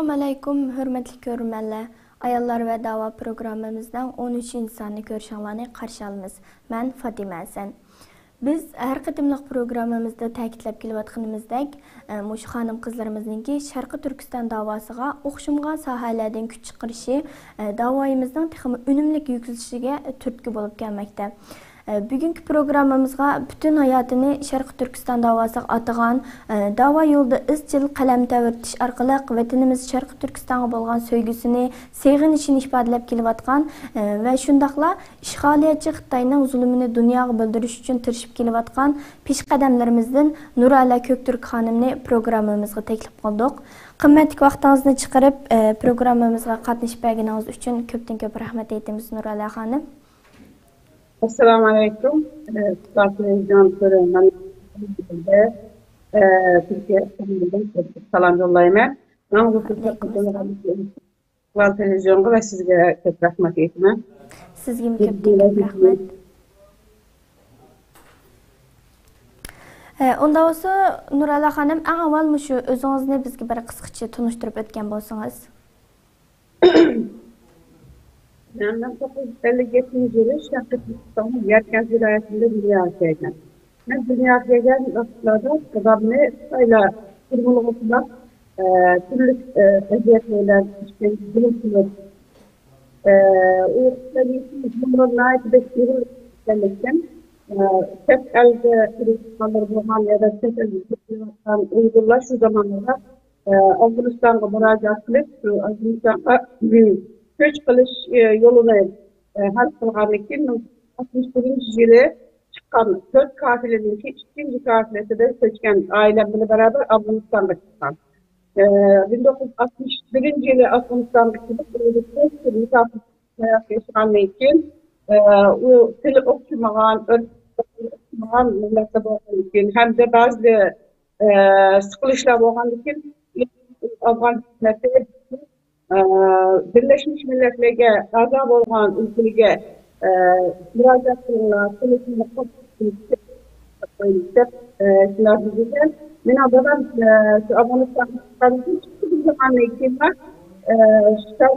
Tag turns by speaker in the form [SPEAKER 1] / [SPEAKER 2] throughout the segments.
[SPEAKER 1] Assalamu alaykum, hörmətli görürmənlər. Ayollar və dava proqramımızdan 13-cü sanını görüşənlərini qarşı alırıq. Mən Fatimə Həsən. Biz hər qıtımlıq proqramımızda təkidləb gəliyotqanımızdək, məşu xanım qızlarımızınki Şərqi Türkistan davasıға oxşumğan sahələrdən küç çıxırışı davayımızdan texmi önümlük yüksəlişigə türtkü olub gəlməkdə. Bugünkü programımızga bütün hayatını Şərqi Türkistan davası atagan, dava yolda izchil qalam təvirtiş arqali vatanimiz Şərqi Türkistan'a bolğan söygüsünü, sevginişini ifadəlab kelyotgan və şundaqla işğaliyatçı Xitayning zulmini dunyoga bildirish uchun tirishib kelyotgan peshqadamlarimizdan Nurala Köktürk xonimni programmamizga taklif qildik. Qimmatli vaqtingizni chiqarib programmamizga qatnashib berganingiz uchun ko'pdan-ko'p rahmat aytamiz Nurala xonim.
[SPEAKER 2] Assalamu alaikum. Televizyon programından Türkiye'den salam yollayayım. Ben bu televizyonda ve sizlere çok rahmet etmem.
[SPEAKER 1] Sizge mi köpten rahmet? Onda olsa Nurala Hanım, en avval şu özünüzni bizge bir kısqacha tunuşturup ötken bolsanız.
[SPEAKER 2] Ben 1957 yılı Şərqi Türkistan'ın Yerkəz vilayetinde dünyaya geldim. Ben dünyaya geldiğim vakitlerde kadabını sayla kurumluğunda türlü eziyetler, bilimsizlik, uğurlarının cumhuruna ait bekliyorken tek elde Türkistan'ları bulman ya da tek elde Türkistan'dan uygurlar şu zamanlarda Afganistan'a müracaat edip şu Afganistan'a köç kılış yolunu hal kılgan için 61. yılı çıkan 4 kafilenin ki 2. kafilesi de seçken ailemle beraber Afganistan'da çıkan. 1961. yılı Afganistan'da çıkıp bir misafir yaşayan için o tili okumayan, okumayan millete boğan için hem de bazı sıkılışlar boğan için Afganistan'da Birleşmiş Milletler'e azab olan ülkelere müracaat kılınlar, sürekli şunlar diyeceğim. Ben adadan Afganistan'dan çıktığı zaman eğitimler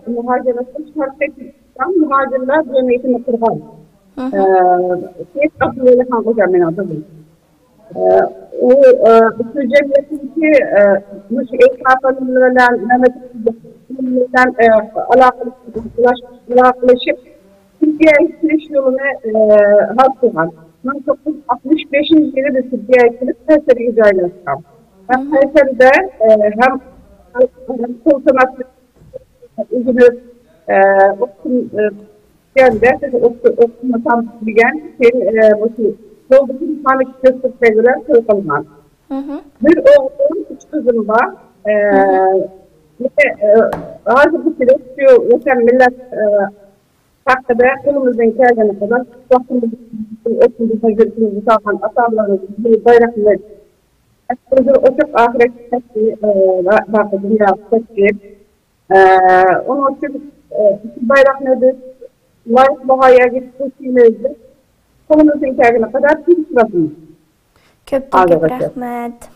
[SPEAKER 2] muhaciratın Şərqi Türkistan muhacirler cemiyetini kurgan. Şeyh Abdülhamid Han hocam ben adadım. O cemiyetin ki etraflarıyla Mehmet alakalaşıp Türkiye'ye giriş yolunu halk kılgan. 1965. yılı da Türkiye'ye girip Kayseri'ye yerleştim. Ben Kayseri'de hem kol sanatı ilgili okul geldi. Okuma tam bilgen Yolda bir tane gösterip göre kılgan. Bir oğlum, 3 kızım var. Hazır bu süreç vatan millet hakkında kolumuzdan gelene kadar vaktimizi okulumuza görüşümüzü sağlayan atamlarımızı bayraklar o çok ahiret tekli vardı dünya tekli onun için bayrak nedir? Layık bahaya gitmesiyle kolumuzdan gelene kadar bir sırasınız.
[SPEAKER 1] Köp rahmet.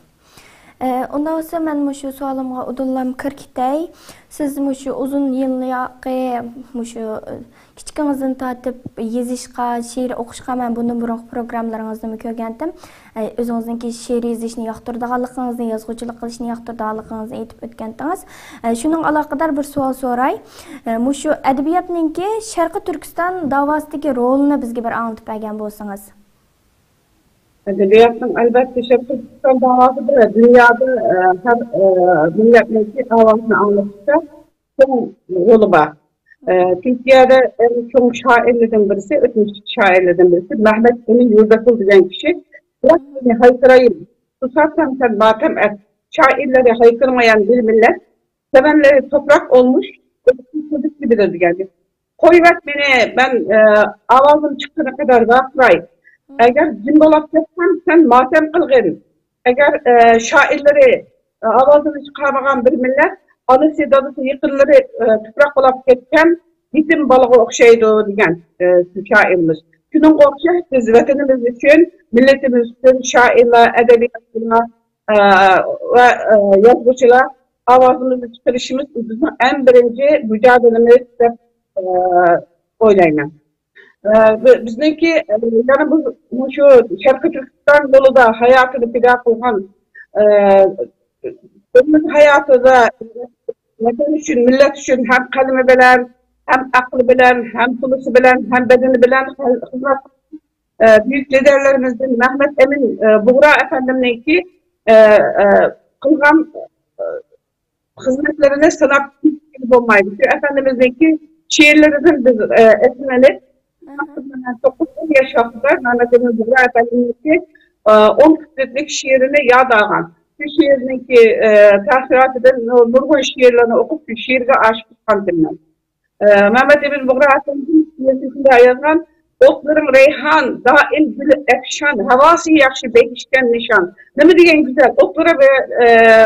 [SPEAKER 1] Ondan sonra ben şu sualımga udullam kirkitay. Siz şu uzun yıllıqı şu kichkinizdan tatib yezishqa, she'r o'qishqa men bundan burungi programmalaringizni ko'rgandim. O'zingizningki she'r yezishni yoqtirganligingizni, yozuvchilik qilishni yoqtirganligingizni aytib o'tgandingiz. Shuning aloqador bir savol so'ray. Shu adabiyotningki Sharqi Turkiston davosidagi rolini bizga bir anlatib bergan bo'lsangiz.
[SPEAKER 2] Edebiyatın elbette Şərqi Türkistan davasıdır ve dünyada her milletin davasını anlatışta çok yolu var. Türkiye'de en çok şairlerden birisi, ötmüş şairlerden birisi Mehmet Emin Yurdakul diyen kişi. Bırak beni haykırayım, susarsan sen matem et. Şairleri haykırmayan bir millet, sevenleri toprak olmuş, çocuk gibidir yani. Koyvet beni, ben avazım çıktığına kadar rahatlayayım. Eğer cimbalak yapsan sen matem kılgın. Eğer şairleri avazını çıkarmayan bir millet, anı sedadısı yıkırları toprak olarak geçken bizim balığı okşaydı diyen şairimiz. Şunun okşay biz vatanımız için, milletimiz için şairler, edebiyatçılar ve yazgıçılar avazımızı çıkarışımız bizim en birinci mücadelemiz de oylayman. Bizdeki yani bu şu Şarkı Türkistan yolunda hayatını fida kılgan ömür hayatında vatan üçün, millet üçün hem kalemi bilen, hem aklı bilen, hem tulusu bilen, hem bedeni bilen hizmet büyük liderlerimizin Mehmet Emin Buğra Efendim'inki kılgan hizmetlerine sanat gibi olmaydı. Efendimiz'deki şiirlerinin biz esinlenip 9 yaşında Mehmet Emin Buğra Efendim'inki 10 kütletlik şiirini yad ağan. Şu şiirindeki tahsilat eden nurgun şiirlerini okup şiirge aşık kandımlar. Mehmet Emin Buğra Efendim'in şiirsinde yazan otların reyhan, daim gülü efşan, havası yakşı bekişken nişan. Ne mi diyen güzel, otlara ve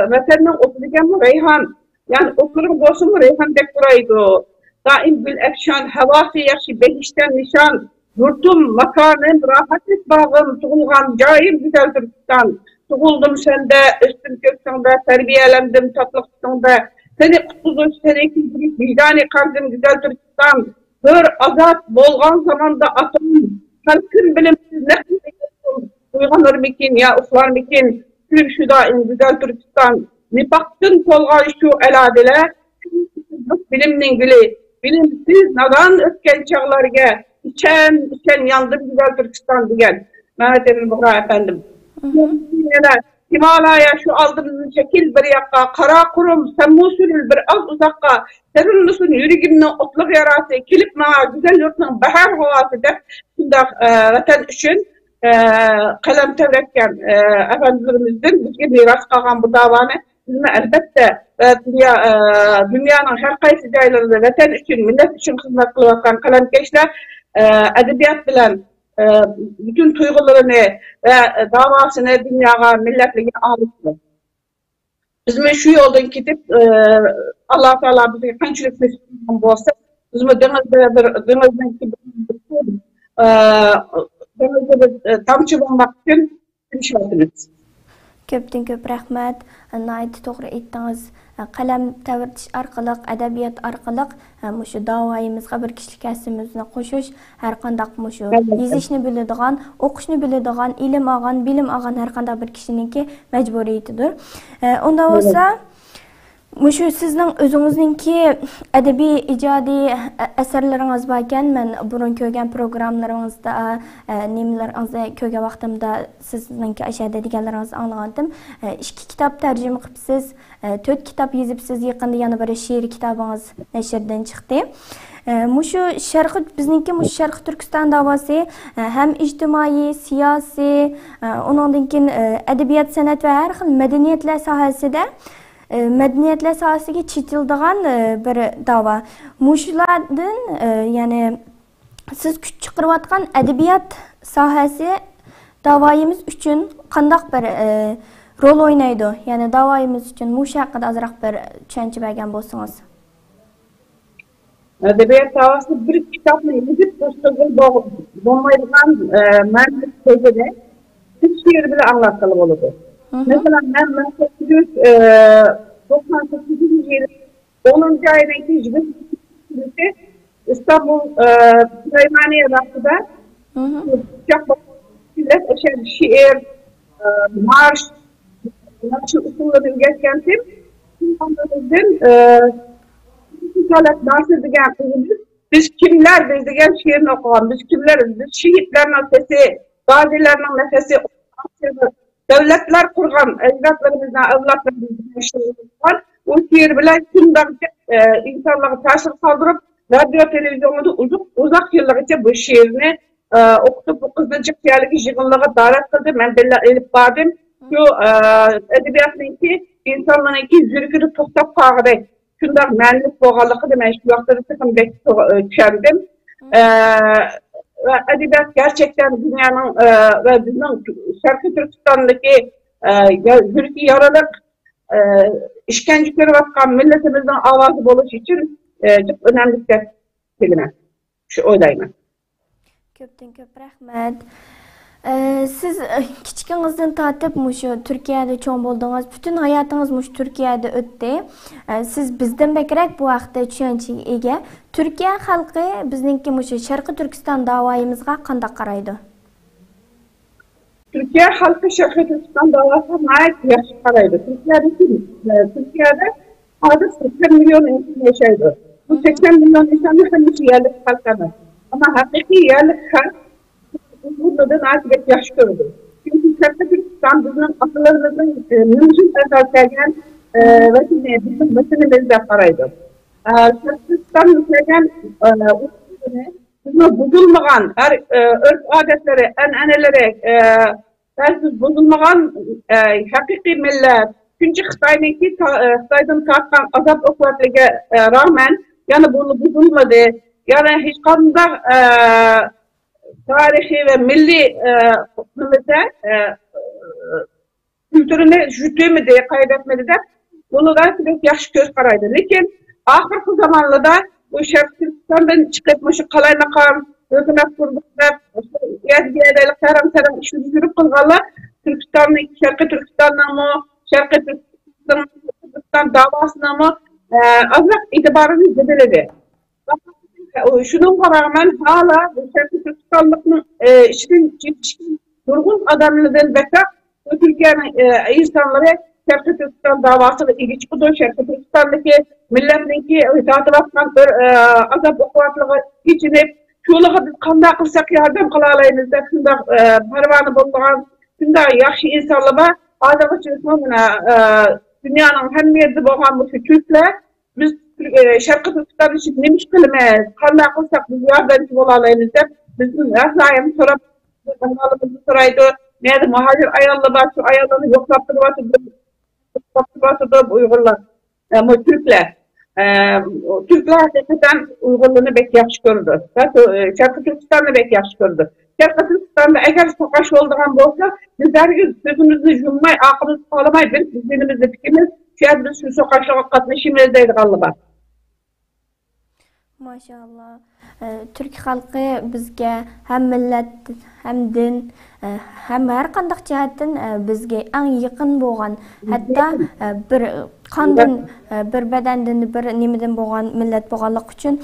[SPEAKER 2] vatanın otu diyen reyhan. Yani otların boşu mu reyhan dek buraydı. Daim gül efşan, havası yakşı bekişken nişan. Yurtum, makanım, rahatlık bağım, tuğulgan cayim güzel Türkistan. Tuğuldum sende, üstüm köksünde, terbiyelendim tatlıksında. Seni kutludur, seni ikincilik, vicdani kalbim güzel Türkistan. Hır, azat, bolgan zamanda atım, halkın bilimsiz ne kıymetsin, uyganır mikin ya uflar mikin, tüm şu daim güzel Türkistan, nipaktın tolgan şu eladile, bilimnin gülü, bilimsiz nadan ötken çağlarga, içen yandım güzel Türkistan diyen, Mehmet Emin Buğra Efendim. Himalaya şu aldığınız şekil bir yakka, kara kurum, semmusulül bir az uzakka, senin musun yüreğimden otluk yarası, kilip mağa, güzel yurtun bahar havası der. Şimdi vatan için kalem tevrekken efendilerimizden bizge miras kalan bu davanı bizim elbette dünyanın her kaysi caylarında vatan için, millet için hizmet kılıvakan kalemkeşler edebiyat bilen bütün duygularını ve davasını dünyaya, milletliğine almıştır. Bizim şu yoldan gidip Allah Teala bize kançılık mesutluğundan bolsa, bizim denizden denizde tamçı bulmak için inşaatınız.
[SPEAKER 1] Köp rahmet. Nayet to'g'ri aytdingiz. Qalam tavritish orqali, adabiyot orqali mushu davoyimizga bir kishilik kasbimizni qo'shish, har qanday mushu yozishni biladigan, o'qishni biladigan, ilm olgan, bilim olgan har qanday bir kishiningki majburiyatidir. Unda bo'lsa mushu sizning o'zingizningki adabiy ijodiy asarlaringiz bor ekan. Men burun ko'rgan programmalaringizda, nimalarni ko'rgan vaqtimda sizningki ashada deganlaringizni anglagandim. 2 kitob tarjima qilibsiz, 4 kitob yozibsiz, yaqinda yana bir she'riy kitobingiz nashrdan chiqdi. Mushu sharqi bizningki mushu sharqi Turkiston davosi ham ijtimoiy, siyosiy, undan keyin adabiyot, san'at va har xil madaniyatlar sohasida madaniyatlar sohasiga chetildigan bir davo. Mushulardan ya'ni siz kuch chiqarayotgan adabiyot sohasi davoyimiz uchun qanday bir rol o'ynaydi? Ya'ni davoyimiz uchun mushu haqida ozroq bir tushuncha bergan bo'lsangiz.
[SPEAKER 2] Edebiyat davası bir kitapla yazıp bulmaydıgan mühendis sözüde bir şiir bile anlatılı olurdu. Mesela ben 1998 yılı 10. ayındaki Cibet İstanbul Süleymaniye Vakfı'da çok şiir, marş, usulları geçkentim. Biz kimler biz degan şiirini okugan, biz kimleriz, biz şehitlerin sesi, gazilerin nefesi, devletler kurgan, ecdatlarımızdan, evlatlarımızdan şiirimiz var. O şiir bilen şundan insanlara tasir kaldırıp, radyo, televizyonda uzak yıllar için bu şiirini okutup, bu kızılcık yerli jığınlığa davet kıldı. Ben de elip bardım. Şu edebiyatınki, insanlarınki zürkürü toktap kağıdı. Şundan mühendis boğalıqı demek, şu vaxtları sıkın düşerdim. Edebiyat gerçekten dünyanın ve bizim Şarkı Türkistan'daki zülkü yaralık, işkence görüvatkan milletimizin avazı buluş için çok önemli bir kelime. Şu oylayma.
[SPEAKER 1] Köp rahmet. Siz kichkinizdan tortib mushu Turkiyada cho'ng bo'ldingiz, butun hayotingiz mushu Turkiyada o'tdi. Siz bizdan bakrak bu vaqtda tushunchaga ega. Turkiya xalqi bizningki mushu Sharqiy Turkiston davoyimizga qanday qaraydi?
[SPEAKER 2] Türkiye halkı Şarkı Türkistan davasına yaxshi qaraydi. Türkiye'de hazır 80 milyon insan yaşaydı. Bu 80 milyon insanın hepsi yerlik halklar. Ama hakiki yerlik halk bundan artık yaxshi ko'rdi. Çünkü Şarkı Türkistan bizim akıllarımızın mümkün esaslarken ve bizim meselemizde qaraydı. Şarkı Türkistan mesela bizim bozulmagan örf adetleri, an'anaları belki bozulmagan hakiki millet. Çünkü Xitay'dan tartkan azap okuvvetliğe rağmen yani bunu bozulmadı. Yani hiç kadında tarihi ve milli kültürünü jütlemedi, kaybetmedi de bunu da çok yaxşı göz karaydı. Lakin ahirki zamanlarda bu Şarkı Türkistan'dan çıkıp şu Kalaymakam, hükümet kurduğunda yergelerlik tarım işini yürüp kılgalı Türkistan'ın, Şarkı Türkistan'ın mı, Şarkı Türkistan davasına mı azrak itibarını zedeledi. Şununla rağmen hala Şarkı Türkistan'ın işin durgun adamlarından bekler bu Türkiye'nin insanları Şarkı Türkistan davasını ilginç budur. Şarkı Türkistan'daki milletindeki tatılatman bir azap okuvvatlığı geçinip şulağı biz kanda kılsak yardım kılalayınız da şunda parvanı bulduğun şunda yaxşı insanlığa adamı çıkmamına dünyanın hem yerde boğan bu Türkler biz Şarkı Türkistan için nemiş kılmaz kanda kılsak biz yardımcı olalayınız da bizim aslayım sorap kanalımızı soraydı neydi muhacir ayarlı var şu ayarlarını yoklattırvatı Uygurlar ama Türkler hakikaten Uygurluğunu pek yaxşı gördü. Şarkı Türkistan'ı pek yaxşı gördü. Şarkı Türkistan'da eğer sokaş olduğun olsa bizler sözümüzü yummay, aklımızı sağlamay bir bizlerimizde fikrimiz şayet biz şu sokaşlığa katlaşımızdaydı galiba.
[SPEAKER 1] Maşallah. Türk halkı bizge hem millet, hem din, hem her qandaq jihatdan bizge eng yaqin bo'lgan, hatto bir qondan, bir badandan, bir nimadan bo'lgan millat bo'lganlik uchun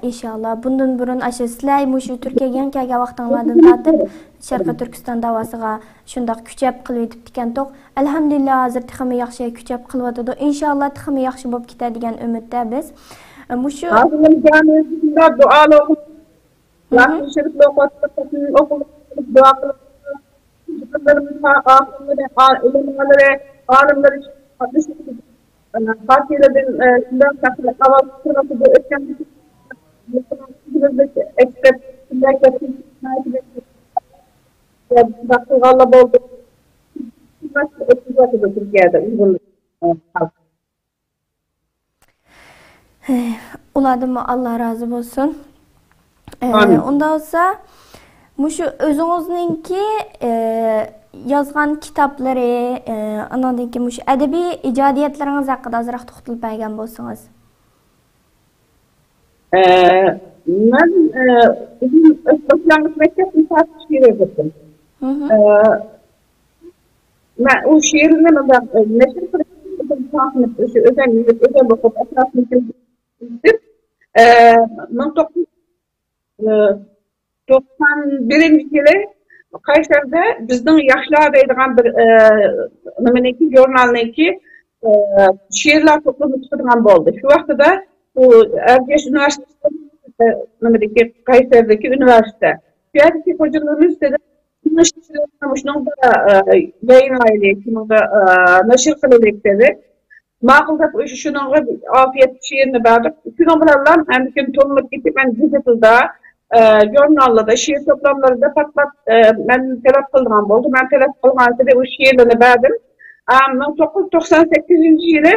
[SPEAKER 1] inshaalloh bundan burun asha sizlar mushu Turkiyaga kelgan vaqtinglardan tortib Sharqiy Turkiston davosiga shundoq kuchab qilib yetib ekan to'q. Alhamdulillah hozir texmi yaxshi kuchab qilyotdi. Inshaalloh texmi yaxshi bo'lib ketadigan umidda biz. Mushu
[SPEAKER 2] camimizde dualı okul, Rabbim şerifli okul, dua kılıp, çocuklarımızın ahirleri, ulemaları, alimleri, partilerin şundan takılı, havalı sırası da ötken bir ekspert, baktığı Allah oldu. Türkiye'de uygunluk halk.
[SPEAKER 1] Ulardan Allah razı olsun. Onda olsa mushu o'zingizninki yozgan kitapları, anadaki mushu adabiy ijodiyatlaringiz haqida ozroq to'xtalib bergan bo'lsangiz.
[SPEAKER 2] Men başlangıç mektebini şiir yazdım. Ben o şiirini neşir özel bakıp etrafını 1991 yılı Kayseri'de bizden yaşlar deydiğen bir nimeneki jurnalneki şiirler toplumu çıkıdığan oldu. Şu vaxtıda bu Ergeç Üniversitesi Kayseri'deki üniversite. Şiirdeki hocalarımız dedi şunun da yayınlayılıyor, şunun da neşir kılıyık dedi. Mağılda şunun afiyet şiirini verdik. Şunun bilen hem tonluk gitip ben dijitalda jurnalda şiir toplamlarında patlat ben telef kıldım oldu. Ben telef kılgan size o şiirlerini verdim. 1998 yılı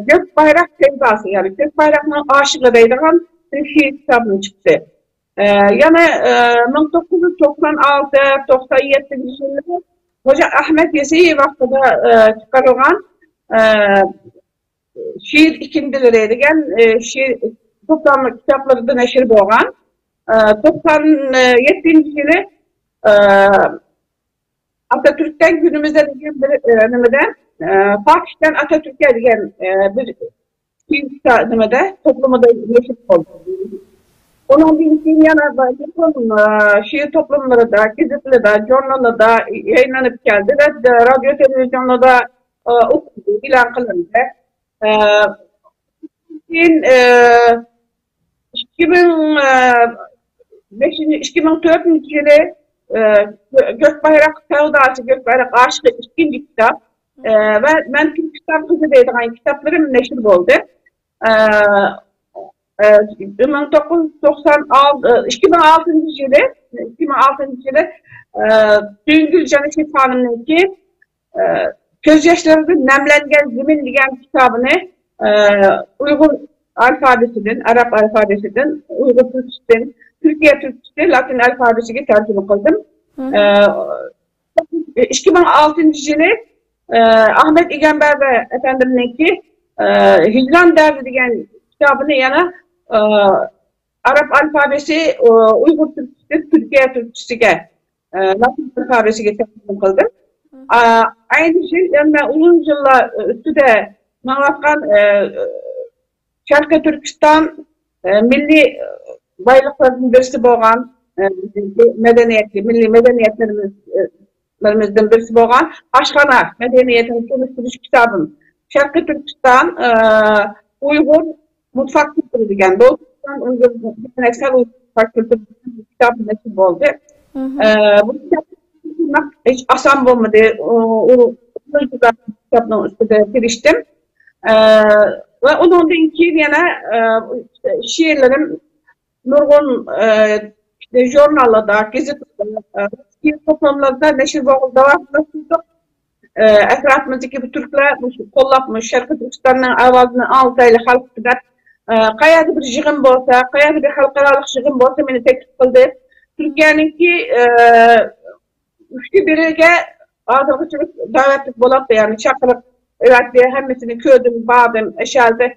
[SPEAKER 2] Gök Bayrak Sevdası yani Gök Bayrak'ın aşıklarıydıgan bir şiir kitabını çıktı. Yani 1996-97 yılı Hoca Ahmet Yeseyi vaxtıda çıkarılan şiir ikindileri yani şiir toplamlı kitapları da neşir boğan. 97 yılı Atatürk'ten günümüzde degan bir nimadan Pakistan Atatürk'e degan bir nimada toplumda neşir oldu. Onun bir yana şiir toplumlarında, gazetelerde, jurnallarda yayınlanıp geldi ve radyo televizyonda okundu, ilan kılındı. 2004 yılı Gökbayrak Sevdası, Gökbayrak Aşkı ikinci kitap ve ben Türkistan Kızı deydiğin kitaplarım neşir oldu. 2006 yılı Süngül Canışık Hanım'ın ki Gözyaşlarının Nemlengen Zemin degan kitabını Uygur alfabesinden, Arap alfabesinden, Uygur Türkçesinden, Türkiye Türkçesi, Latin alfabesiga tercüme kıldım. 2006 yılı Ahmet İgenberbe efendimninki Hicran Derdi degan kitabını yana Arap alfabesi Uygur Türkçesi, Türkiye Türkçesiga, Latin alfabesiga tercüme kıldım. Aynı şey, yani uzun yıllar üstüde Mağafkan Şarkı Türkistan milli baylıklarının birisi boğan medeniyetli, milli medeniyetlerimizden birisi boğan Aşkana medeniyetini tanıştırış kitabım. Şarkı Türkistan Uygur Mutfak Kültürü degan Doğustan Uygur Geleneksel Uygur Mutfak Kültürü kitabı nasip oldu. Bu kitap hiç asan olmadı. O kitabın üstüne giriştim. Ve onun da iki yana şiirlerim nurgun jurnallarda, gazetelerde, şiir toplamlarda neşir oldu. Etrafımızdaki bir Türkler kollapmış, Şarkı Türkistan'ın avazını altayla halk tutar. Kayada bir jığın bolsa, kayada bir halkaralık jığın bolsa beni teklif kıldı. Türkiye'ninki üçte biriga hozirgacha davetlik bo'ladi, ya'ni chaqirib hemmisini kördüm, bağdım, eşalde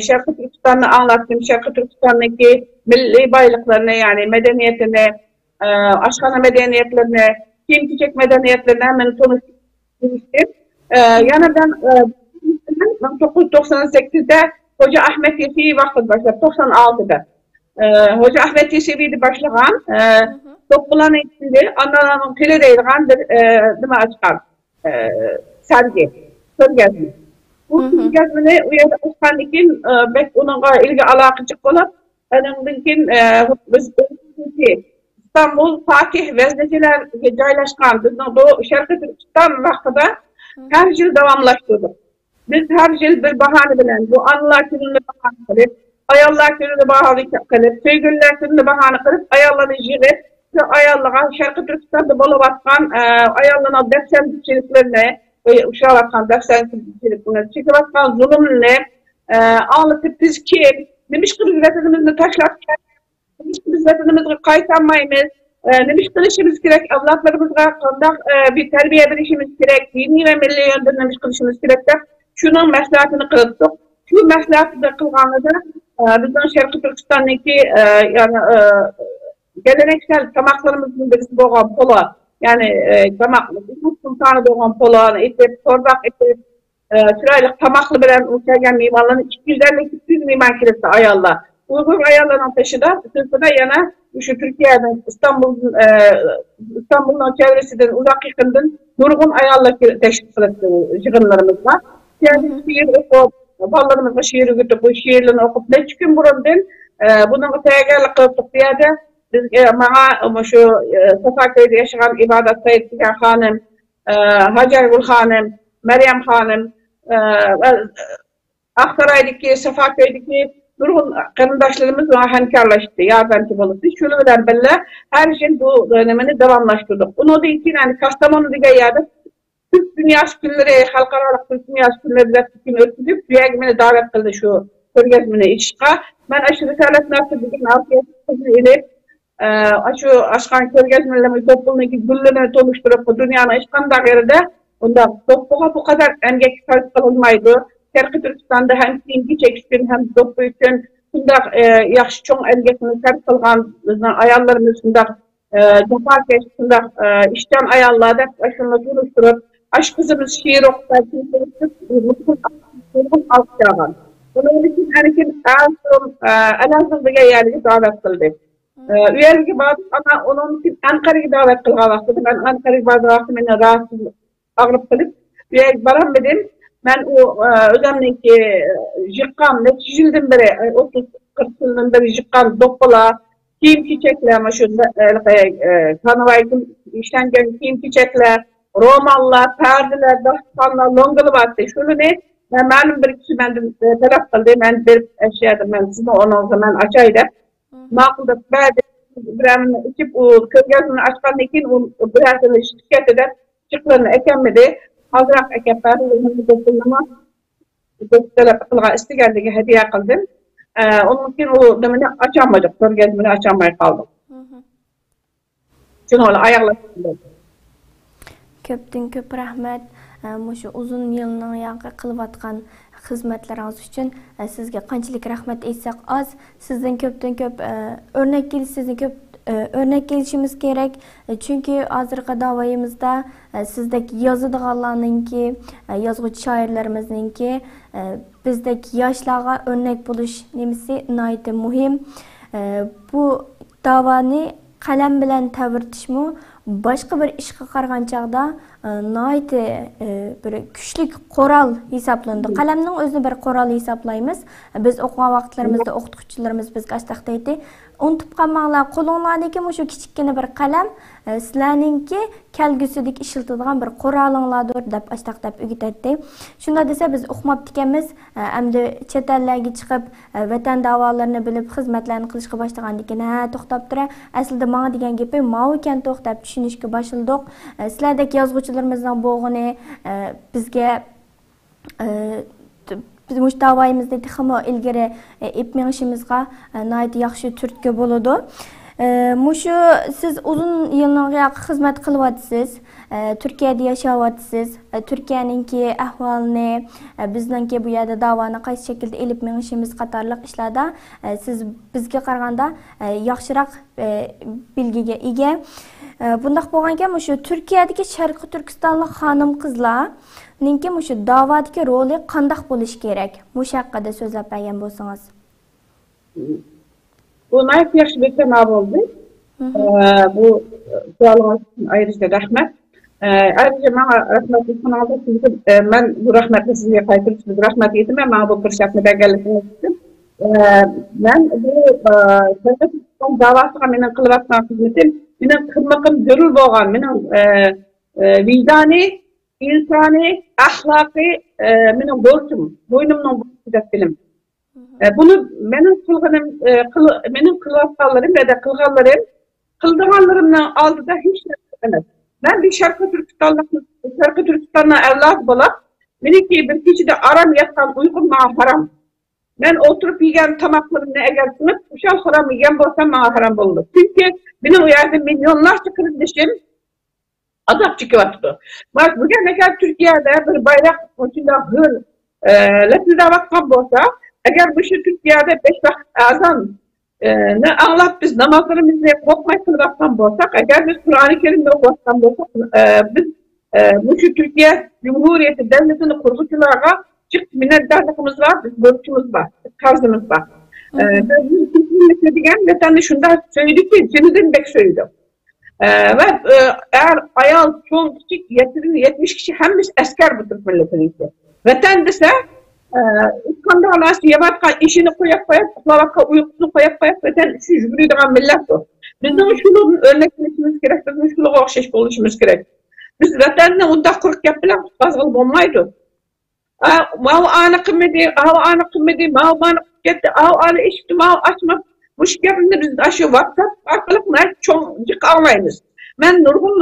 [SPEAKER 2] Şarkı Türkistan'ı anlattım. Şarkı Türkistan'daki milli baylıklarını, yani medeniyetini, Aşkana medeniyetlerini, Kiyim-Keçek medeniyetlerini hemen tanıştım. Yani ben 1998'de Hoca Ahmet Yesevi vakti başladı, 96'da. Hoca Ahmet Yesevi'yi başlayan toplanan içinde anlanan tili deyilgan bir nima açkan sergi, sörgezmi. Bu sörgezmini uyarı açkan için onunla ilgi alakacık olup biz İstanbul Fatih Vezneciler joylashgan bu Şarkı Türkistan vaqtida her yıl davamlaştırdık. Biz her yıl bir bahane bilen bu anılar gününü bahane kılıp, ayallar gününü bahane kılıp, sevgililer gününü bahane kılıp, ayalları jığıp, ayallığa Şarkı Türkistan'da bolup atkan ayallığına defterçiliklerine, uşağı atkan defterçiliklerine, çekip atkan zulümle anlatıp biz kim, demiş ki biz vatanımızı taşlarken, demiş ki biz vatanımızı kaytanmayımız, demiş kılışımız gerek, avlatlarımızla bir terbiye verişimiz gerek, dini ve milli yönden demiş kılışımız gerek de, şunun meslahatını kıldık. Şu meslahatı da kılganlıda bizden Şarkı Türkistan'daki yani geleneksel tamaklarımızın birisi boğan pola, yani sultanı boğan pola, etip, torbak etip, sıraylık tamaklı bilen uçayan mimarların 250-200 mimar kilisi ayarla. Uygur ayarlanan taşıda, sırtına yana şu Türkiye'den, İstanbul'un çevresinden, uzak yakından nurgun ayarla teşhis kılısı jığınlarımız var. Yani şiir okup, ballarımızla şiiri götürüp, bu şiirlerini okup, ne çıkın buradan, bunun teyagerlik kılıp diyade, biz bana şu Safaköy'de yaşayan İbadet Said Sigan Hanım, Hacer Gül Hanım, Meryem Hanım, Aksaray'daki, Safaköy'deki nurgun karındaşlarımızla hemkarlaştı, yardımcı oldu. Şunu bilen belli, her şey bu dönemini devamlaştırdık. Onu da için yani Kastamonu diye yerde Türk Dünyası Günleri, Halkaralık Türk Dünyası Günleri gün örtüdük, dünyagimini davet kıldı şu körgezmini işqa. Ben aşırı Risalet Nasır bugün 6 yaşında ilip, şu aşkan körgezmilerimi topluluğundaki güllerini oluşturup bu dünyanın aşkan dağırıda, onda topluluğa bu kadar emgek sarıp kalınmaydı. Şarkı Türkistan'da hem singi çekiştin hem topluluğu için bunda yaxşı çoğun emgekini sarıp kalgan ayarlarımız bunda Japarkeş şunda işten ayarladı, aşında duruşturup, aşk kızımız şiir okutar, mutlu alçağın. Bunun için erken Elazığ'da yerli davet kıldı. Üyeligi bazı ama onun için Ankara'ya davet kılgan vaxtı. Ben Ankara'ya bazı vaxtı beni rahatsız ağırıp kılıp, üyelik baram dedim. Ben o özellikle jıkkam, neticildim beri, 30-40 yıldan beri jıkkam, doppala, kiyim çiçekler, kanavaydım, işlengen kiyim çiçekler, romanlar, perdeler, dastanlar, longalı battı. Şunu ne? Ben malum bir kişi bendim taraf kıldı, ben bir eşyadım, ben sizin onu zaman açaydı. Mağulda berde bir içip o kırgazını açkan ekin, o birazını şirket eder, çıklarını ekemedi. Hazırak ekip perdelerimizi dokunlama, doktorlar istigeldiği hediye kıldım. Onun için o demini açamadık, kırgazını açamaya kaldık. Çünkü öyle ayaklaştırdım.
[SPEAKER 1] Köptün köp rahmet. Şu uzun yılning yangi qilayotgan xizmatlaringiz uchun sizga qanchalik rahmat aytsak az. Sizdan ko'pdan ko'p o'rnak kelishimizni ko'p örnek gelişimiz gerek. Çünkü hozirgi davoyimizda sizdek yozadiganlarninki, yozuvchi shoirlarimizninki bizdek yoshlarga örnek bo'lish nimasi nihoyatda muhim. Bu davoni qalam bilan tavirtishmi başqa bir ishga qaragan chaqda nihoyatda bir kuchli qoral hisoblanadi. Qalamning o'zini bir qoral hisoblaymiz. Biz o'qigan vaqtlarimizda o'qituvchilarimiz bizga ashtaq deydi. Unutib qolmanglar, qo'linglardagi shu kichikgina bir qalam sizlarningki kelgusidagi ishiltadigan bir qoralinglardir deb ashtaq deb o'rgatadi. Shunda desa biz o'qimab ekanmiz, endi chet ellarga chiqib vatan davolarini bilib xizmatlarni qilishga boshlagandan keyin ha to'xtab tura, aslida menga degan gapi mau ekan to'xtab tushunishga boshladik. Sizlardagi yozuvchilarimizning bo'g'ini bizga biz mush davoyimizda texmo ilgari epmengishimizga nihoyat yaxshi turtki bo'ladi. Mushu siz uzun yillarga xizmat qilyapsiz. Turkiyada yashayapsiz. Turkiyaninki ahvolini, bizningki bu yerda davoni qaysi shaklda elib mengishimiz qatorliq ishlarda siz bizga qaraganda yaxshiroq bilgiga ega. Bundaq bo'lgankan, shu Turkiyadagi Sharqiy Turkistonlik xonim qizlar ninki shu davodagi roli qanday bo'lish kerak? Mush haqida so'zlab bergan bo'lsangiz.
[SPEAKER 2] Bu nihoyat yaxshi bir tema bo'ldi. Bu savolingizga ayrıca rahmat. Ayrıca menga rahmat aytganingiz uchun men bu rahmatni sizga qaytarib rahmat aytaman. Menga bu fursatni berganligingiz uchun. Men bu Turkiston davosiga mening qilayotgan xizmatim, mening xizmatim zarur bo'lgan, mening vijdoniy, insoniy, axloqiy mening borchim, bo'ynimning borchi deb bilim. Bunu benim kılganlarım ya da kılganlarımdan aldıda hiç ne. Ben bir Şarkı Türkistan'la evlat bulup, benimki bir kişi de aram yatan uygun bana haram. Ben oturup yiyen tamaklarımla eğer sınıf, uşal haram yiyen bolsam bana haram buldu. Çünkü benim uyardım milyonlarca kardeşim azap çıkıyordu. Bak bugün ne kadar Türkiye'de bir bayrak ucunda hır, lepide vakfam bolsa, eğer bu şu Türkiye'de 5 vakit azan ne anlat biz namazlarımızı korkmayı kılmaktan bolsak, eğer biz Kur'an-ı Kerim'de okuyaktan bolsak, biz bu şu Türkiye Cumhuriyeti devletini kurgucularına çık minnettarlığımız var, biz borcumuz var, tarzımız var. Biz kesinlikle diyen vatandaş şunda söyledi ki, senizin bek söyledi. Ve eğer ayal, çoğun küçük, 70 kişi hem biz asker bu Türk milletinin ki. Vatan dese, İskandar Allah'sı yavatkan işini koyup, kulavatka uykusunu koyup, vatan işi jübürüydüğün millet o. Bizim şunu örnekleşimiz gerek, bizim şunu okşaş oluşumuz gerek. Biz vatanına onda kuruk yapılan bazılı olmaydı. Mağı anı kımmedi, mağı bana gitti, anı işti, mağı açmak. Bu şekilde biz aşı WhatsApp arkalıklar çoğuncuk almayınız. Ben nurgun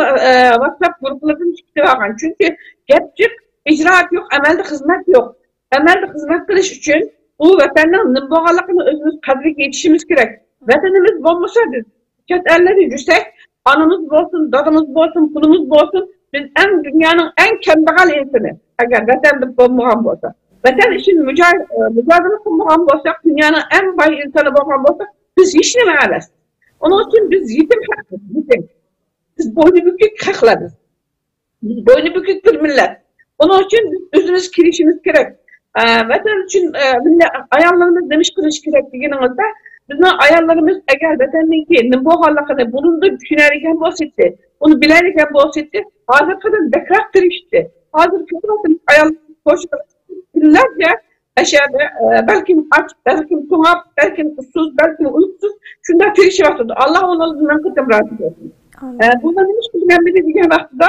[SPEAKER 2] WhatsApp gruplarını çıktı var. Çünkü gerçek icraat yok, amelde hizmet yok. Amelde hizmet kılış için bu vatanın nımboğalıkını özümüz kadri yetişimiz gerek. Vatanımız olmasa biz çet elleri yüksek, anımız olsun, dadımız olsun, pulumuz olsun, biz dünyanın en kembegal insanı. Eğer vatan bulmağım olsa. Vatan için mücadele bulmağım olsak, dünyanın en bay insanı bulmağım olsak, biz hiç ne meğalas. Onun için biz yetim hakkız, yetim. Biz boynu bükük haqlarız. Biz boynu bükük bir millet. Onun için biz özümüz kirişimiz gerek. Vatan için ayarlarımız demiş kırış gerek degenimizde bizning ayarlarımız eğer vatanning keyin bu halakını bulundu düşünerken bahsetti. Bunu bilerken bahsetti. Hazır kadar bekrak tirişti. Hazır kadar ayarlarımız koşuyor. Binlerce aşağıda belki aç, belki tuhaf, belki usuz, belki uykusuz şunda tirişi vardı. Allah onlardan kıtım razı olsun. Bundan demiş ki ben bir diyen vaxtıda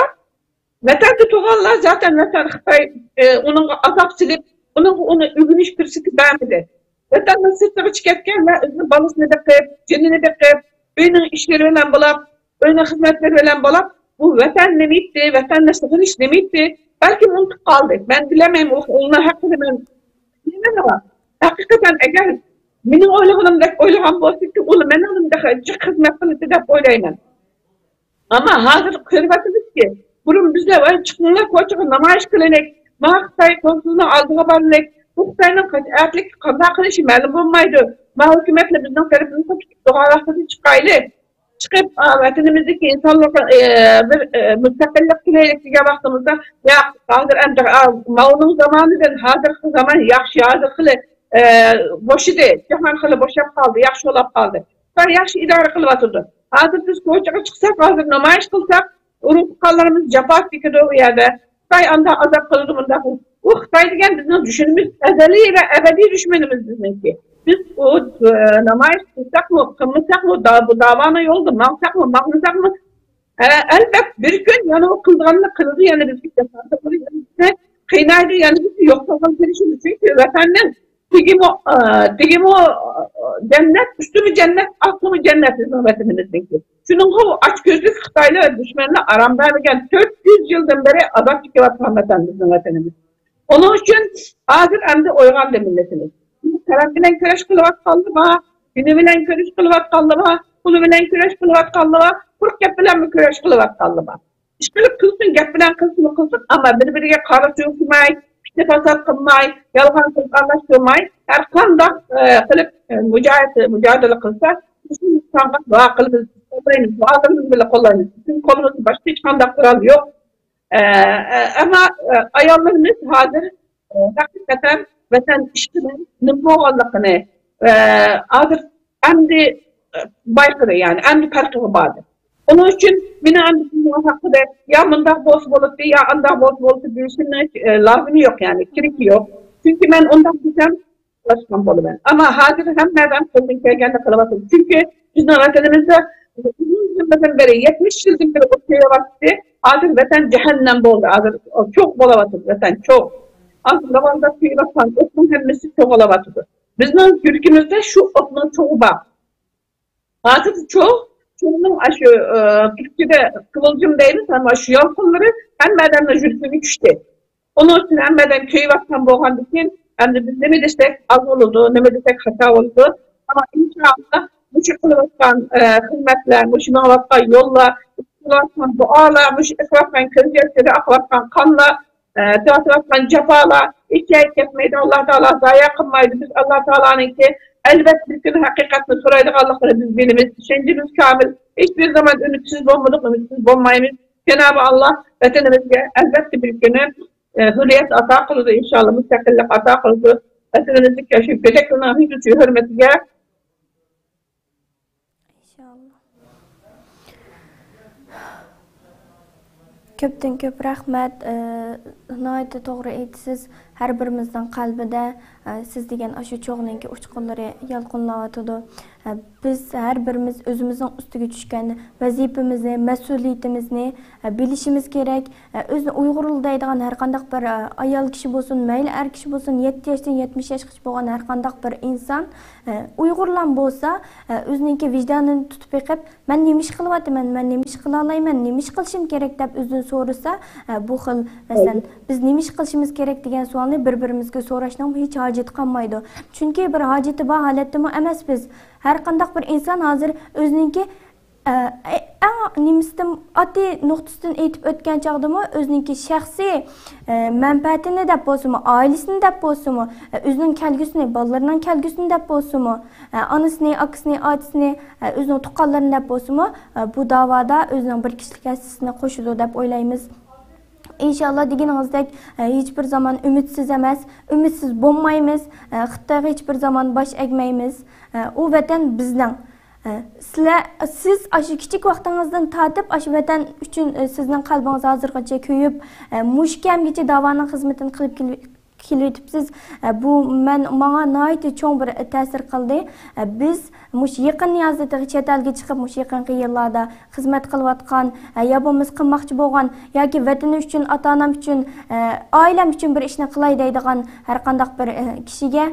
[SPEAKER 2] vatan tuğanlar zaten vatan Xitay onun azap silip onu ügünüş fürseti vermedi. Vatan sırtları çıkarken ve özünü balısını da kıyıp, cenini de kıyıp, öyünün işleri ölen bulap, öyünün hizmetleri ölen bulap, bu vatan nemiydi, vatan nasıl iş nemiydi, belki unutup kaldı. Ben bilemeyim, onun hakkında ben bilmem ama hakikaten eğer benim oylağım bahsetti, onu ben onumda çok hizmet kılıcı da oylayman. Ama hazır kırbatımız ki, bunun bizde var, çıkınlar koçağı namayiş kılınek, Xitay konsulunu aldığı barlık, bu Xitay'ın erkek kaza kılışı məlum olmaydı. Hükümetle bizden tarafımızda doğalaşması çıkaylı. Çıkıp vatanımızdaki insanlık bir müstakillik kileylik diye baktığımızda ya hazır mağunun zamanıdır, hazır zaman yaxşı, hazır kılı boşu değil. Cihan kılı boşap kaldı, yaxşı olap kaldı. Sonra yaxşı idare kılıp atıldı. Hazır biz koçağa çıksak, hazır namayiş kılsak, Urumkallarımız capat fikirde o yerde. Xitay anda azap kıldı bunda. Bu Xitay degen bizning düşünümüz ezeli ve ebedi düşmanımız bizninki. Biz o namayiş kılsak mı, kılmasak mı, bu davana yolda mağsak mı, mağnasak mı? Elbet bir gün yani o kıldığında kıldı yani biz kıynaydı yani biz yoksaldan perişimiz. Çünkü vatanın digim o cennet, üstümü cennet, aklımı cennet bizim vatanımızdaki. Şunun aç gözlük Xitaylı düşmanla aramda gelgen 400 yıldan beri azap çıkıvat vatan bizim vatanımız. Onun için hazır hem de oyğandı milletimiz. Taraf bilen köreş kılıvat kaldı mı? Günü bilen köreş kılıvat kaldı mı? Kulu bilen köreş kılıvat kaldı mı? Kurk gep bilen mi köreş kılıvat kaldı mı? İşkılıp kılsın, gep bilen kılsın ama birbirine karşı yokmay, işte fasat kılmay, yalgan kılıp anlaştırmay, her kanda kılıp mücadele kılsa, bizim insanlar dua kılımız, dualarımız bile kullanırız. Bizim kolumuzun başka hiç kanda kural yok. Ama ayarlarımız hazır hakikaten vatan işinin nümuvallıkını hazır hem de baykırı yani hem de farklı bağlı. Onun için beni anlatımın hakkında ya mındak boz bolup ya andak boz bolup düşünmek lazım yok yani kiriki yok. Çünkü ben ondan güzel ulaşmam bolu ben. Ama hazır hem nereden kıldım kelgende kılamasın. Çünkü bizim vatanımızda uzun yıldan beri 70 yıldan beri o şeye vakti hazır vatan cehennem boldu. Hazır çok bolavatır vatan çok. Hazır zamanda kıyılasan otun hemmesi çok olavatıdır. Bizim ülkemizde şu otun çoğu var. Hazır çok çoğunun aşı Türkiye'de kıvılcım değiliz ama şu yalkınları hemmeden de jürisini küçtü. Onun için hemmeden köyü vaktan boğan için hem de biz ne mi desek az oldu, ne mi desek hata oldu. Ama inşallah bu şekilde vaktan hizmetler, bu şekilde vaktan yolla, vaktan duala, bu şekilde vaktan kırıcıları, vaktan kanla, vaktan cepala, hikaye kesmeydi Allah Teala zaya kılmaydı. Biz Allah Teala'nın ki elbet bir gün hakikatini soraydık Allah'ları biz bilimiz, şencimiz kamil, hiçbir zaman ümitsiz olmadık, ümitsiz olmayımız. Cenab-ı Allah vatanımızga elbette bir günü hürriyet ata kıldı inşallah, müstakillik ata kıldı. Vatanımızı yaşayıp göcekliğine hücrüsü hürmetine.
[SPEAKER 1] İnşallah. Köpten köp rahmet. Nayta to'g'ri aytasiz. Har birimizning qalbida siz degan ashu cho'g'ninki uchqunlari yalqinlayotdi. Biz har birimiz o'zimizning ustiga tushgan vazifamizni, mas'uliyatimizni bilishimiz kerak. O'zini Uyg'ur deydigan har qanday bir ayol kishi bo'lsin, mayli er kishi bo'lsin, 7 yoshdan 70 yoshgacha bo'lgan har qanday bir inson Uyg'urlar bo'lsa, o'zining vijdonini tutib yiqib, men nima ish qilyapman, men nima ish qila olmayman, nima ish qilishim kerak deb o'zidan so'rasa, bu xil masalan biz nima ish qilishimiz kerak degan savolni bir-birimizga so'rashning hech hojati qolmaydi. Chunki bir hojati bor holatda emas biz. Har qanday bir inson hozir o'zining Nemisdim oddiy nuqtasidan aytib o'tgan chog'dami o'zininki shaxsiy manfaatini deb bo'lsinmi, oilasini deb bo'lsinmi, o'zining kelgusini, bolalarining kelgusini deb bo'lsinmi, onasini, akasini, otasini, o'zining tuqqanlarini deb bo'lsinmi, bu da'voda o'zining bir kishilik hissini qo'shadi deb o'ylaymiz. İnşallah deganimizdek hech bir zaman umidsiz emas, umidsiz bo'lmaymiz, Xitoyga hech bir zaman bosh egmaymiz. U vatan bizning. Siz aşı kichik vaqtingizdan tatib, aşı vatan uchun sizning qalbingiz hozirgacha kuyib, mushkamgacha da'voning xizmatini qilib kelibsiz. Bu menga nihoyatda cho'ng bir ta'sir qildi. Biz mush yaqin yazda chet elga chiqib, mush yaqinqi yillarda xizmat qilayotgan, ya bo'lmasa qilmoqchi bo'lgan yoki vatani uchun, ota-onam uchun, oilam uchun bir ishni qilay deydigan har qanday bir kishiga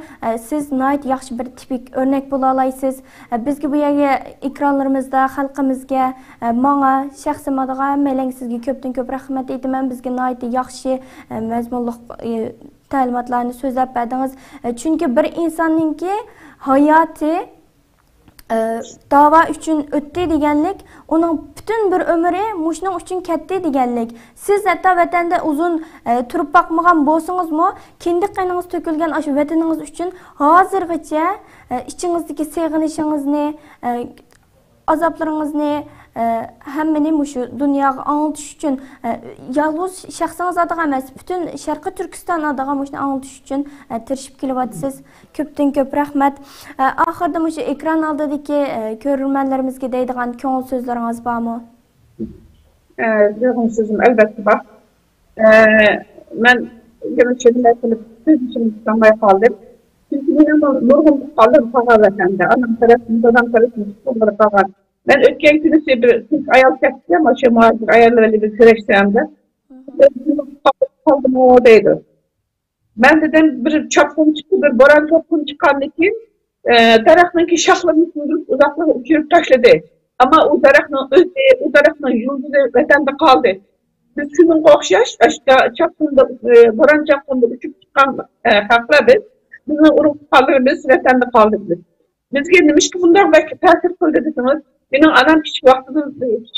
[SPEAKER 1] siz nihoyat yaxshi bir tipik o'rnak bo'la olasiz. Bizga bu yerga ekranlarimizda xalqimizga, menga shaxsimga, hammalarga sizga ko'pdan ko'p rahmat aytaman. Bizga nihoyat yaxshi mazmunli ta'limotlarni so'zlab berdingiz. Chunki bir insonningki hayoti dava uchun o'tdi deganlik, uning butun bir umri mushning uchun ketdi deganlik. Siz hatto vatanda uzun turib boqmagan bo'lsangizmi, kendi qiningiz to'kilgan shu vataningiz uchun hozirgacha ichingizdagi seg'inishingizni, azoblaringizni hammani mushu dunyoga anglatish uchun yolg'iz shaxsingiz adaga emas, butun Sharqiy Turkiston adaga mushuni anglatish uchun tirishib kelyapsiz. Ko'pdan ko'p rahmat. Oxirida mushu ekran oldidagi ko'rganlarimizga deydigan ko'ngil so'zlaringiz bormi?
[SPEAKER 2] Degan so'zim albatta bor. Men demoqchiman siz uchun sanmay qoldim. Çünkü benim nurg'un qoldim vatanda. Anam tarafından, dadam tarafından qolgan. Ben ötken günü bir ayol ketdi, ama şu muhacir ayollarla bir süreçlerimde. Kaldım oradaydı. Ben dedim bir çapkın çıktı, bir boran çapkın çıkandı ki, daraxtınki şaxlarını sürdürüp uzaklığı uçurup taşladı. Ama o daraxtın yıldızı vatanda kaldı. Biz şunun qo'xshash, çapkında, boran çapkında uçup çıkan xalqlar biz, bizni urib qoldirib vatanda qoldik biz. Bizga nima ki bundan belki ta'sir qildi deseniz, benim anam küçük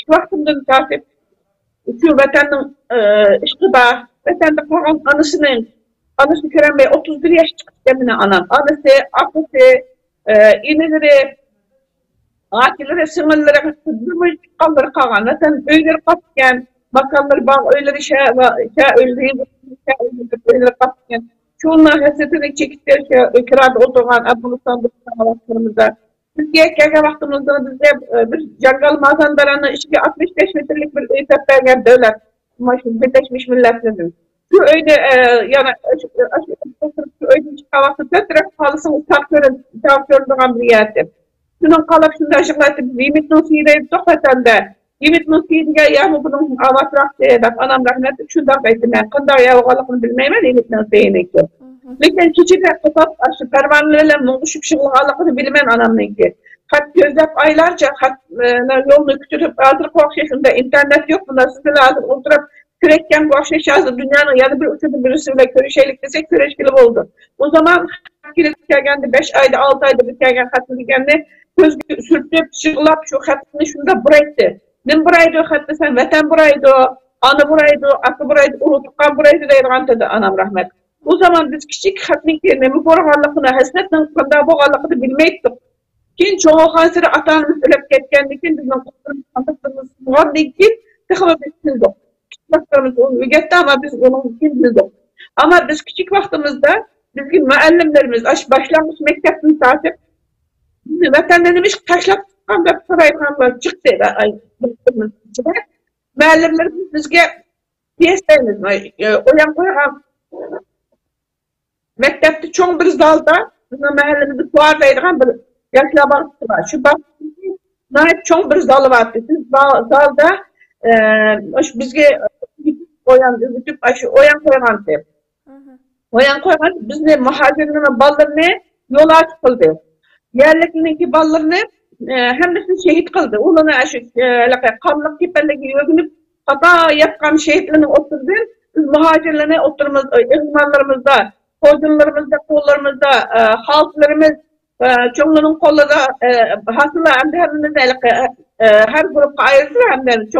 [SPEAKER 2] vaktimden tartib şu vatanın işqiba, vatanda qolgan anasını ko'rmay 31 yaş chiqdi meni anam. Anası, akası, ineleri, akilleri, singillari qizdirmay chiqqanlari qolgan. Vatan uylar qotgan, makonlar bor, uylar uylar qotgan. Şunlar hasretini çekip kirada oturgan Afganistan'da savaşlarımızda. Türkiye'ye gelgen vaktimizde bizde bir jangal mazandaranı 65 metrelik bir etap vergen devlet. Birleşmiş Milletler'in. Şu öyle yani şu öyle çıkan vakti tötrek kalısın uçak göründüğün bir yerdir. Şunun kalıp şunda açıklayıp Yiğit Nusi'yle sohbeten de Yiğit Nusi'yle ya mı bunun avatraq deyip anam rahmetli şundan kaydım ben. Kındar ya oğalıqını bilmeyim Yiğit Nusi'yle. Lekin keçide kıtat aşı pervanelerle muğuşup şıgılğalıqını bilmen anamınki. Hat gözlep aylarca yolunu kütürüp hazır qo'xshashunda internet yok bunda sizler hazır oturup kürekken qo'xshash hazır dünyanın yani bir uçudu birisiyle körüşeylik desek köreşkili oldu. O zaman kilip kelgende 5 ayda 6 ayda bitirgen hatını degende göz sürtüp şıgılap şu hatını şunda buraydı. Nim buraydı o hatı sen vatan buraydı, anı buraydı, akı buraydı, unutukan buraydı deyilgan dedi anam rahmet. O zaman biz küçük hatnik yerine mi borğanlıqını, hasnetin kanda boğanlıqını bilmeydik. Keyin çoğalğan sıra atanımız ölüp ketkendikin, bizden kontaktımız boğandikin, tıxılı bildik. Küçük vaxtlarımız onu ügetti ama biz onu bildik. Ama biz küçük vaxtımızda bizim müəllimlerimiz, başlangıç mektepini tartib, vatandaşımız taşlap çıqqanda sarayğanlar çıktı. Müəllimlerimiz bizge diyesteyimiz, oyan koyğan mektepte çoğun bir zalda, bizim mahallemizi fuarlaydıgan bir yaşlı bağısı var. Şu bağısı çoğun bir zalı var. Siz zalda bizge oyan koygan deyip. Oyan koygan bizne muhacirlerine ballarını yola açıldı. Yerliklininki ballarını hemdesini şehit kıldı. Onunla kanlık kipelleki yögünüp hata yapkan şehitlerini oturdu. Biz muhacirlerine oturmaz, izmanlarımızda, koyunlarımızda, kollarımızda, halklarımız, çoğunluğun kolları, hasıla emdiherimizde her grupka ayrılır hem de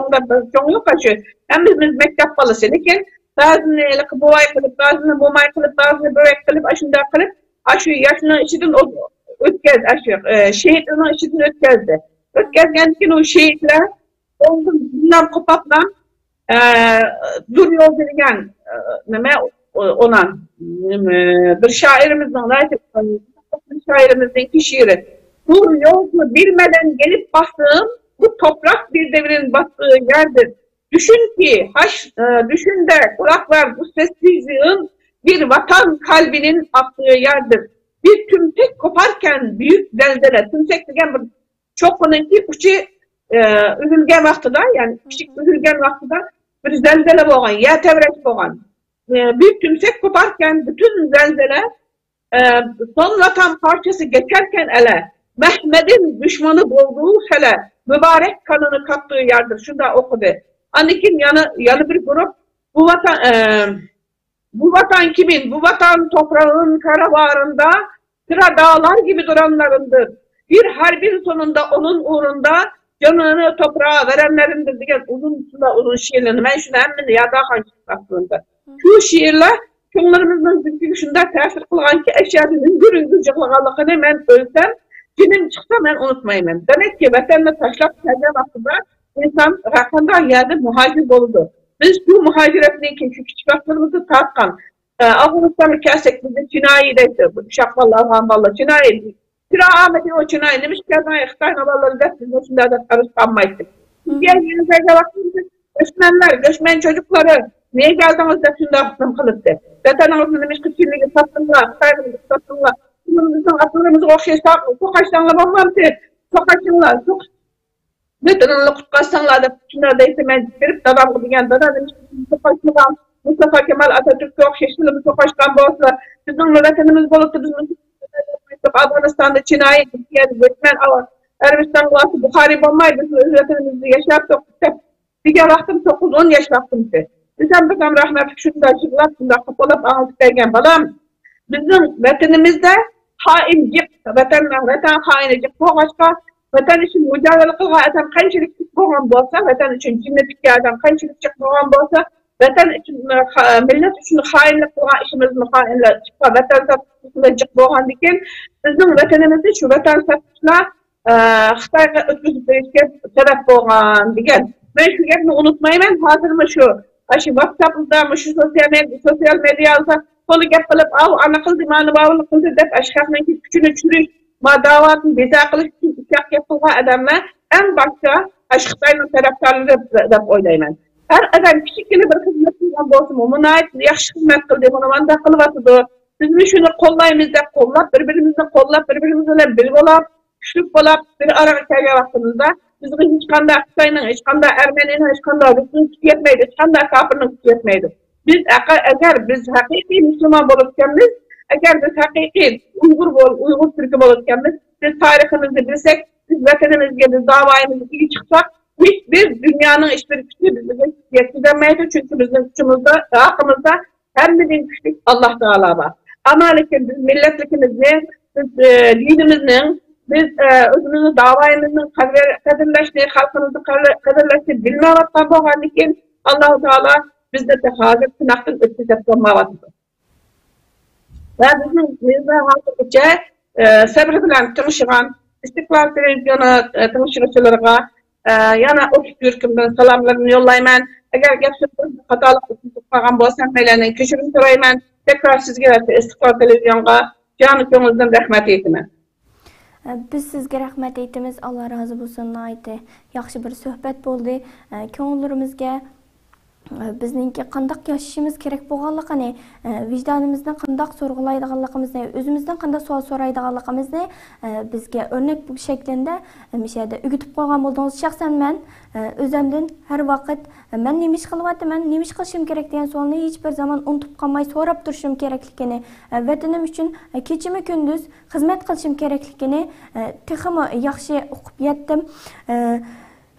[SPEAKER 2] çoğunluk kaçıyor. Hem biz mektep balısı. Lekin bazını buvay kılıp, bazını bumay kılıp, bazını börek kılıp, aşında kılıp, aşı yaşını içidin ötkez, aşı şehitini içidin ötkezdi. Ötkezgenken o şehitler bundan kopapla dur yol denilen olan bir şairimizden şairimizin şiiri. Dur yolunu bilmeden gelip bastığım bu toprak bir devrin bastığı yerdir. Düşün ki, düşün de kulaklar bu sessizliğin bir vatan kalbinin attığı yerdir. Bir tümsek koparken büyük zelzele, tümsek degen çok onunki uçu üzülgen vaxtıda, yani küçük üzülgen vaxtıda bir zelzele boğan, ya tevreç boğan. Bir tümsek koparken bütün zelzele son vatan parçası geçerken ele, Mehmet'in düşmanı bulduğu hele, mübarek kanını kattığı yerdir. Şunda okudu. Anikin yanı bir grup, bu vatan kimin? Bu vatan toprağın karavarında, sıra dağlar gibi duranlarındır. Bir harbin sonunda onun uğrunda canını toprağa verenlerindir diye uzun şiirlerini. Ben şunu emmini ya daha hangi aslında. Şu şiirler, çoğunlarımızın zülkülü şunda tesir kılgan ki eşyadının üngür cıklıqalıqını ben ölsem, cinim çıksa ben unutmayayım. Demek ki vatanla taşlap senden aslında insan rakanda yerde muhacir doludur. Biz bu muhaciretindeki şu küçük vaktlarımızı tartkan, Afganistan'ı kelsek bize Çinayi'deydi, şakvallah, hamballah, Çinayi. Sıra Ahmet'in o Çinayi demiş ki, Xitay havaları da biz başında da karışkanmaydık. Diğer yerinize baktığımızda göçmen çocukları, niye geldiniz de şimdi aklım kılıptı. Vatanımızın demiş ki, Çinli'yi sattınlar, Xitay'ımızı sattınlar. Bizim atlarımızı okşaysak, sokaçtanla olmamtı, sokaçınlar, Veteranlı kutkaçtanlar da şunlar da istemez verip dadam kıdegen dada demiş ki, Mustafa Kemal Atatürk'ü okşayışlı sokaçtan bolsa, bizim vatanımız bolup bizim Afganistan'da Çin'a'yı, Türkiye'de, Göçmen, Ermistan kulası Bukhari bombaydı, bizim vatanımızı yaşayıp toktuk. Bir vaktim 9-10 yaş vaktimdi. Bizim bakam rahmetlik şunda çıkıp, şunda kapılıp ağızlık derken balam, bizim vatanımızda haincik, vatan haincik, bu başka, vatan için mücadele kılga adam kançılık çıkmayan bolsa, vatan için cimnetik adam kançılık çıkmayan bolsa, vatan için, millet için hainlik kılga işimizin hainle çıkma, vatan satışında çıkmayan diken, bizim vatanımızda şu vatan satışına Xitayga ötküzüp verişke sebep boğan diken. Ben şu yerini unutmayayım, hazır mı şu WhatsApp'da mı şu sosyal medyada kolu gep kılıp ana kıldı, manı bağlı kıldı dep aşkasının ki küçünü çürüş, ma davatın beza kılıç için isyak yapılga adamla en başta Xitay'ın taraftarları dep oylayman. Her adam küçükleri bir hizmet kılgan bolsun, ona ait yaxşı hizmet kıldı, onu vanda kılıvatıdı. Biz şunu kollayımız dep kollap, birbirimizle kollap, birbirimizle bir olap, güçlük bolap, bir ara kelge vaxtımızda bizga hiç kanda Xitay'nın, hiç kanda Ermeni'nin, hiç kanda Rus'un gücü yetmeydi, hiç kanda kafir'nin gücü yetmeydi. Eğer biz hakiki Müslüman bolupkenmiz, eğer biz hakiki Uygur Türk'ü bolupkenmiz, biz tarihimizi bilsek, biz vatanımızga, biz davayımızı iyi çıksak, hiçbir dünyanın hiçbir gücü bizi yetkizemeydi. Çünkü bizim gücümüzde, hakkımızda hem bizim güçlük Allah Teala var. Ama lakin biz milletlikimizin, biz dinimizin, biz özümüzün davayımızın kadirleştiği, halkımızın kadirleştiği bilmevattan boğan için Allah-u Teala bizde hazır sınavın ötesi yapılmavatıdır. Ve bizde halkıca sabır bilen tanışılan İstiklal Televizyonu tanışıcılarına yana o Türk'ümden salamlarını yollayman. Eğer gerçekten hatalık tutulmayan bolsam meylenin keşirim sorayman. Tekrar sizge İstiklal Televizyonuna canı gönülden rahmet etmem.
[SPEAKER 1] Biz sizge rahmet etimiz. Allah razı olsun. Yaxşı bir söhbet boldu. Köngüllerimizge bizningki qandaq yaşayışımız kerak bo'lganligini, vicdanımızdan qandaq sorgulaydiganligimizni, özümüzden qandaq savol so'raydiganligimizni bizga o'rnak shaklida mishada o'gitib qo'ygan bo'ldingiz. Shaxsan men o'zimdan har vaqt men nima ish qilyapman, nima ish qilishim kerak degan savolni hech bir zaman unutib qolmay so'rab turishim kerakligini, vatanim uchun kechimi kunduz xizmat qilishim kerakligini texmi yaxshi o'qib yetdim.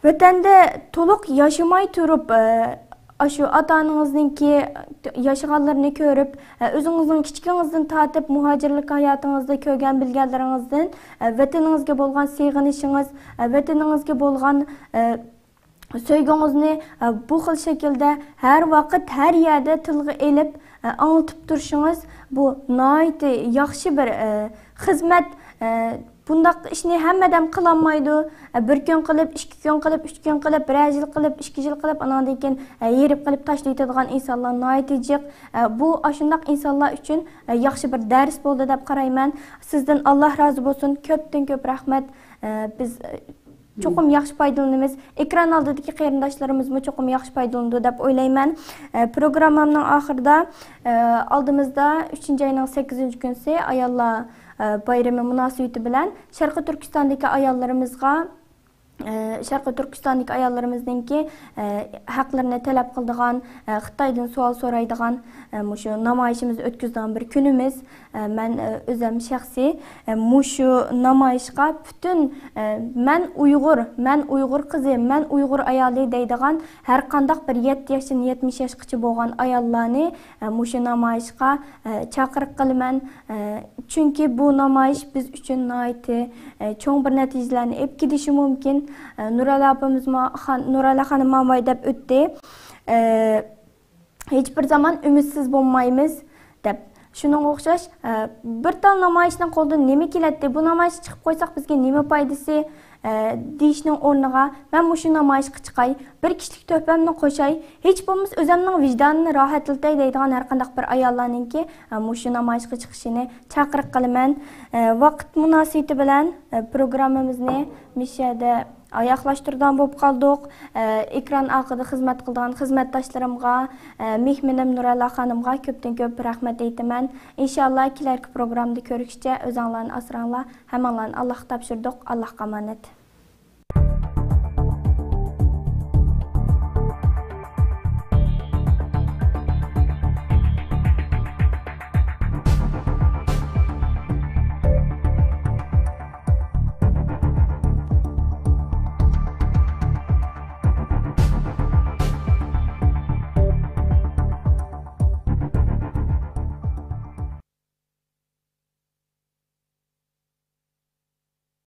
[SPEAKER 1] Vatanda to'liq yashamay turib aşu ata-ananızınki yaşaganlarını görüp, özünüzün kiçikinizden tatip muhacirlik hayatınızda görgen bilgenlerinizden, vatanınızga bolgan sevginişiniz, vatanınızga bolgan söygünüzni bu xil şekilde her vakit, her yerde tilga elip anlatıp duruşunuz, bu naiti yaxşı bir hizmet. Bundaq işni hammadam qılanmaydı. Bir gün qilib, 2 gün qilib, 3 gün qilib, 1 yil qilib, 2 yil qilib, anandan keyin yerib qilib tashlaydigan insonlar naitijiq. Bu aşındaq insonlar uchun yaxshi bir ders bo'ldi deb qarayman. Sizdan Alloh rozi bo'lsin. Ko'pdan ko'p rahmat. Biz çoxum yaxshi foydalanamiz. Ekran oldidagi qarindoshlarimiz mu çoxum yaxshi foydalandi deb o'ylayman. Programmamning oxirida oldimizda 3-oyning 8-kunisi ayollar bayrami munosabati bilan Sharqiy Turkistondagi ayollarimizga Sharqiy Turkistondagi ayollarimizninki haqlarini talab qiladigan, Xitoydan savol so'raydigan mushu namoyishimizni o'tkazgan bir kunimiz. Men o'zim shaxsiy mushu namoyishga butun men Uyg'ur qizi, men Uyg'ur ayoli deydigan har qanday bir 7 yoshdan 70 yoshgacha bo'lgan ayollarni mushu namoyishga chaqiriq qilaman. Chunki bu namoyish biz uchun nihoyatda cho'ng bir natijalarni olib kelishi mumkin. Nurala Hanım mamay deb o'tdi. Hech bir zaman umidsiz bo'lmaymiz deb. Şunun o'xshash bir tal namoyishning qo'ldan nima keladi? Bu namoyish chiqib qo'ysak bizga nima foydasi? Deyishning o'rniga men mushu namoyishga chiqay, bir kishilik to'plamni qo'shay, hech bo'lmasa o'zimning vijdonini rohatlatay deydigan har qanday bir ayollarningki mushu namoyishga chiqishini chaqiriq qilaman. Vaqt munosabati bilan programmamizni mishada oyoqlashtirgan bo'lib qoldik. Ekran orqada xizmat qilgan xizmatdoshlarimga, mehmonim Nurala xonimga ko'pdan ko'p rahmat aytaman. Inshaalloh kelarki programmada ko'rishgacha o'zinglarni asranglar. Hammanglarni Allohga topshirdik. Allohga omonat.